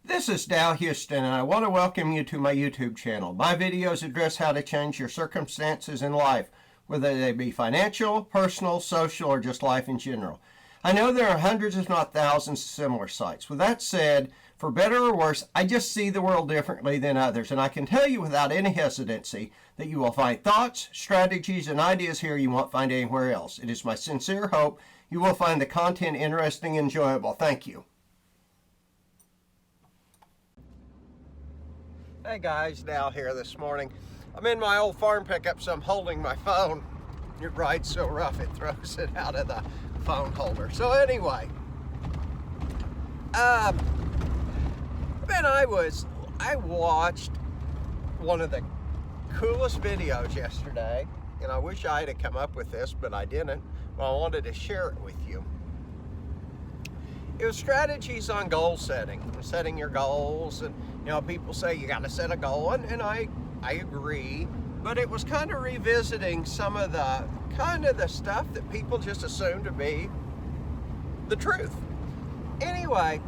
This is Dow Houston, and I want to welcome you to my YouTube channel. My videos address how to change your circumstances in life, whether they be financial, personal, social, or just life in general. I know there are hundreds, if not thousands, of similar sites. With that said, for better or worse, I just see the world differently than others, and I can tell you without any hesitancy that you will find thoughts, strategies, and ideas here you won't find anywhere else. It is my sincere hope you will find the content interesting and enjoyable. Thank you. Hey guys, Dow here this morning. I'm in my old farm pickup, so I'm holding my phone. It rides so rough it throws it out of the phone holder. So anyway, I watched one of the coolest videos yesterday, and I wish I had come up with this, but I didn't. Well, I wanted to share it with you. It was strategies on goal setting your goals, and people say you got to set a goal, and I agree, but it was kind of revisiting some of the stuff that people just assume to be the truth. Anyway,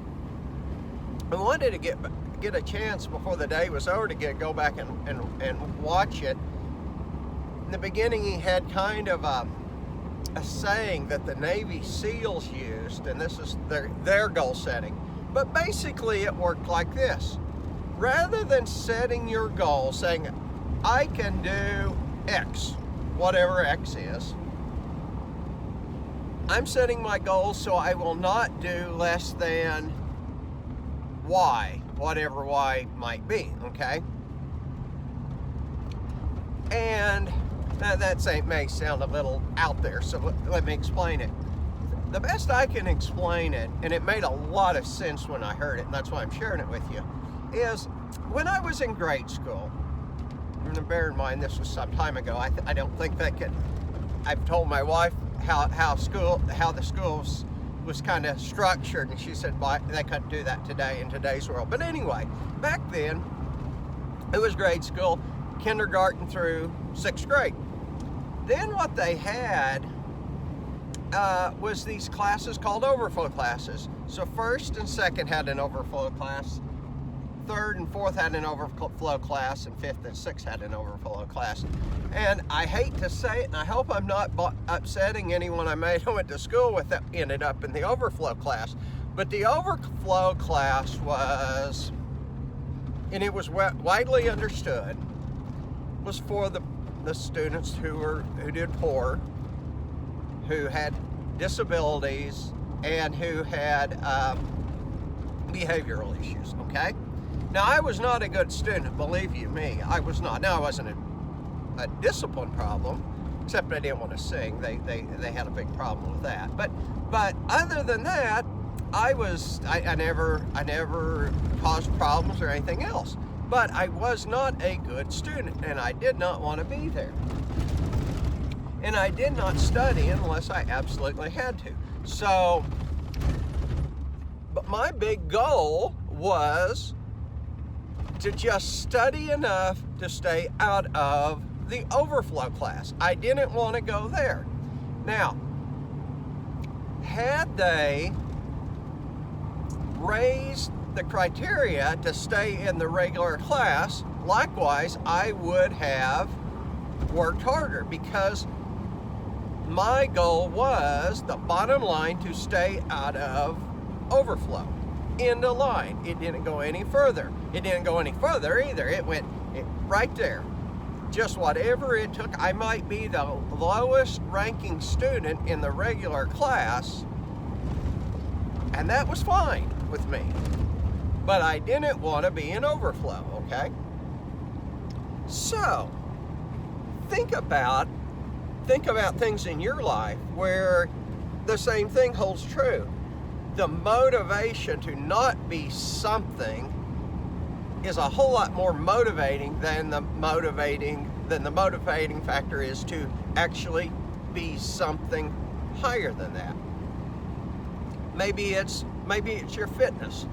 I wanted to get a chance before the day was over to go back and watch it. In the beginning, he had kind of a saying that the Navy SEALs used, and this is their goal setting. But basically it worked like this. Rather than setting your goal, saying, I can do X, whatever X is, I'm setting my goal so I will not do less than Y, whatever Y might be, okay? And that may sound a little out there, so let me explain it. The best I can explain it, and it made a lot of sense when I heard it, and that's why I'm sharing it with you, is when I was in grade school, and bear in mind this was some time ago, I don't think they could, I've told my wife how the schools was kind of structured, and she said they couldn't do that today in today's world. But anyway, back then, it was grade school, kindergarten through 6th grade. Then what they had was these classes called overflow classes. So 1st and 2nd had an overflow class, 3rd and 4th had an overflow class, and 5th and 6th had an overflow class. And I hate to say it, and I hope I'm not upsetting anyone I went to school with that ended up in the overflow class. But the overflow class was, and it was widely understood, was for the students who did poor, who had disabilities, and who had behavioral issues, okay? Now, I was not a good student, believe you me, I was not. Now, I wasn't a discipline problem, except I didn't want to sing. They had a big problem with that. But other than that, I never caused problems or anything else. But I was not a good student, and I did not want to be there. And I did not study unless I absolutely had to. So, but my big goal was to just study enough to stay out of the overflow class. I didn't want to go there. Now, had they raised the criteria to stay in the regular class, likewise, I would have worked harder, because my goal was, the bottom line, to stay out of overflow. End of line. It didn't go any further. It didn't go any further either. It went right there. Just whatever it took. I might be the lowest ranking student in the regular class, and that was fine with me. But I didn't want to be in overflow, okay? So, think about things in your life where the same thing holds true. The motivation to not be something is a whole lot more motivating than the motivating factor is to actually be something higher than that. Maybe it's your fitness.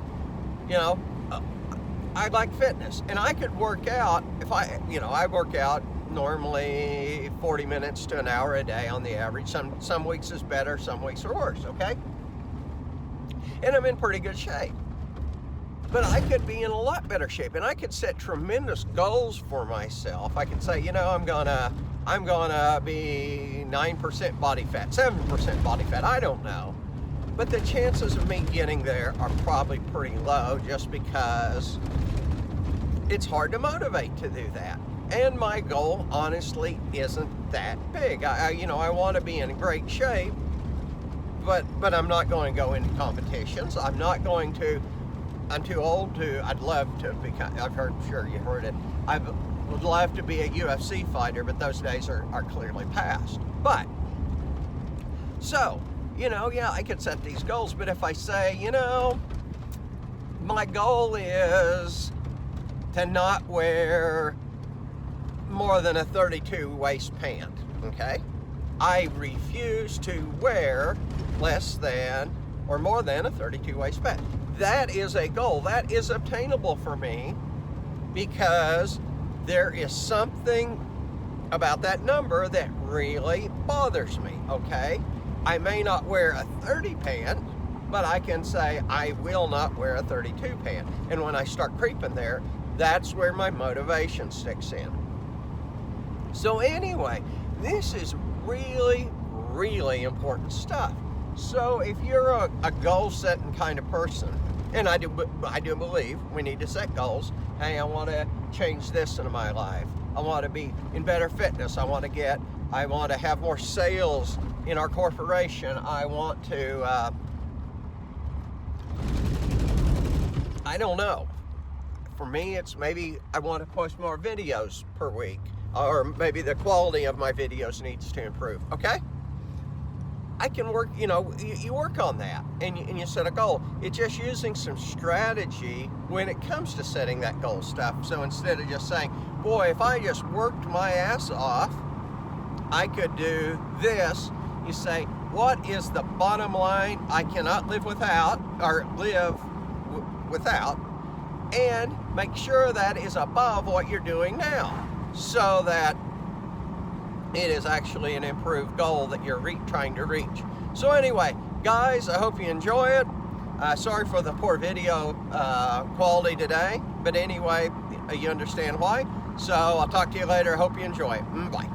I like fitness, and I could work out I work out normally 40 minutes to an hour a day on the average. Some weeks is better, some weeks are worse, okay? And I'm in pretty good shape. But I could be in a lot better shape, and I could set tremendous goals for myself. I could say, you know, I'm gonna be 9% body fat, 7% body fat, I don't know. But the chances of me getting there are probably pretty low, just because it's hard to motivate to do that. And my goal, honestly, isn't that big. I want to be in great shape, but I'm not going to go into competitions. I'm too old to. I'd love to become. Sure you heard it. I would love to be a UFC fighter, but those days are clearly past. But so, yeah, I could set these goals. But if I say, my goal is to not wear more than a 32 waist pant, okay? I refuse to wear less than or more than a 32 waist pant. That is a goal. That is obtainable for me, because there is something about that number that really bothers me, okay? I may not wear a 30 pant, but I can say I will not wear a 32 pant. And when I start creeping there, that's where my motivation sticks in. So anyway, this is really, really important stuff. So if you're a goal-setting kind of person, and I do believe we need to set goals. Hey, I want to change this in my life. I want to be in better fitness. I want to have more sales in our corporation. I want to, I don't know. For me, it's maybe I want to post more videos per week, or maybe the quality of my videos needs to improve, okay? I can work, you work on that, and you set a goal. It's just using some strategy when it comes to setting that goal stuff. So instead of just saying, boy, if I just worked my ass off, I could do this, you say, what is the bottom line I cannot live without, or live without, and make sure that is above what you're doing now, so that it is actually an improved goal that you're trying to reach. So anyway, guys, I hope you enjoy it. Sorry for the poor video quality today, but anyway, you understand why. So I'll talk to you later. Hope you enjoy it. Bye.